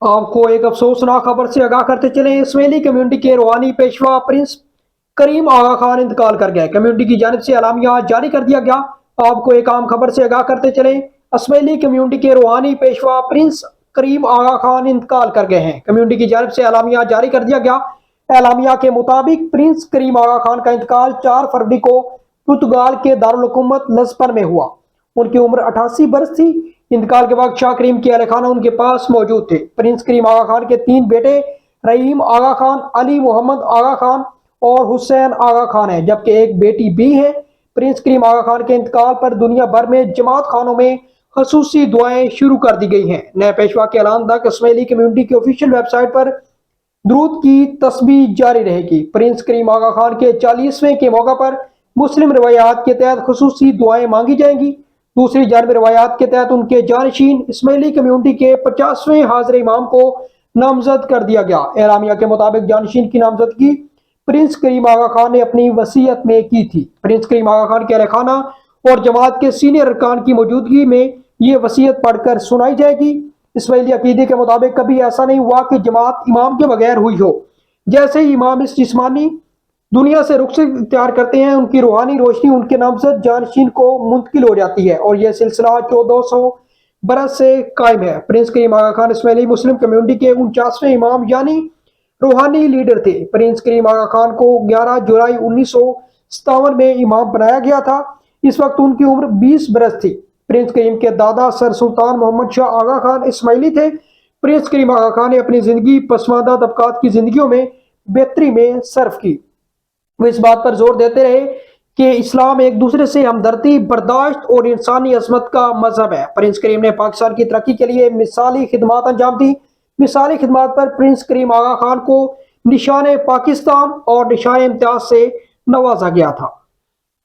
آپ کو ایک افسوسناک خبر سے آگاہ کرتے چلیں، اسماعیلی کمیونٹی کے روحانی پیشوا پرنس کریم آغا خان انتقال کر گئے۔ کمیونٹی کی جانب سے اعلامیہ جاری کر دیا گیا۔ آپ کو ایک عام خبر سے آگاہ کرتے چلیں، اسماعیلی کمیونٹی کے روحانی پیشوا پرنس کریم آغا خان انتقال کر گئے ہیں۔ کمیونٹی کی جانب سے اعلامیہ جاری کر دیا گیا۔ اعلامیہ کے مطابق پرنس کریم آغا خان کا انتقال 4 فروری کو پرتگال کے دارالحکومت لزبن میں ہوا۔ ان کی عمر 88 برس تھی۔ انتقال کے وقت شاہ کریم کے اہل خانہ ان کے پاس موجود تھے۔ پرنس کریم آغا خان کے 3 بیٹے رحیم آغا خان، علی محمد آغا خان اور حسین آغا خان ہیں، جبکہ ایک بیٹی بھی ہے۔ پرنس کریم آغا خان کے انتقال پر دنیا بھر میں جماعت خانوں میں خصوصی دعائیں شروع کر دی گئی ہیں۔ نئے پیشوا کے اعلان تک اسماعیلی کمیونٹی کی آفیشیل ویب سائٹ پر درود کی تسبیح جاری رہے گی۔ پرنس کریم آغا خان کے 40ویں کے موقع پر مسلم روایات کے تحت خصوصی دعائیں مانگی جائیں گی۔ دوسری جانب روایات کے تحت ان کے جانشین اسماعیلی کمیونٹی کے 50ویں حاضر امام کو نامزد کر دیا گیا۔ اعلامیہ کے مطابق جانشین کی نامزدگی پرنس کریم آغا خان نے اپنی وصیت میں کی تھی۔ پرنس کریم آغا خان کے اہل خانہ اور جماعت کے سینئر ارکان کی موجودگی میں یہ وصیت پڑھ کر سنائی جائے گی۔ اسماعیلی عقیدے کے مطابق کبھی ایسا نہیں ہوا کہ جماعت امام کے بغیر ہوئی ہو۔ جیسے ہی امام اس جسمانی دنیا سے رخصت اختیار کرتے ہیں، ان کی روحانی روشنی ان کے نامزد جانشین کو منتقل ہو جاتی ہے، اور یہ سلسلہ 1400 برس سے قائم ہے۔ پرنس کریم آغا خان اسماعیلی مسلم کمیونٹی کے 49ویں امام یعنی روحانی لیڈر تھے۔ پرنس کریم آغا خان کو 11 جولائی 1957 میں امام بنایا گیا تھا۔ اس وقت ان کی عمر 20 برس تھی۔ پرنس کریم کے دادا سر سلطان محمد شاہ آغا خان اسماعیلی تھے۔ پرنس کریم آغا خان نے اپنی زندگی پسماندہ طبقات کی زندگیوں میں بہتری میں صرف کی۔ وہ اس بات پر زور دیتے رہے کہ اسلام ایک دوسرے سے ہمدردی، برداشت اور انسانی عظمت کا مذہب ہے۔ پرنس کریم نے پاکستان کی ترقی کے لیے مثالی خدمات انجام دی۔ مثالی خدمات پر پرنس کریم آغا خان کو نشان پاکستان اور نشان امتیاز سے نوازا گیا تھا۔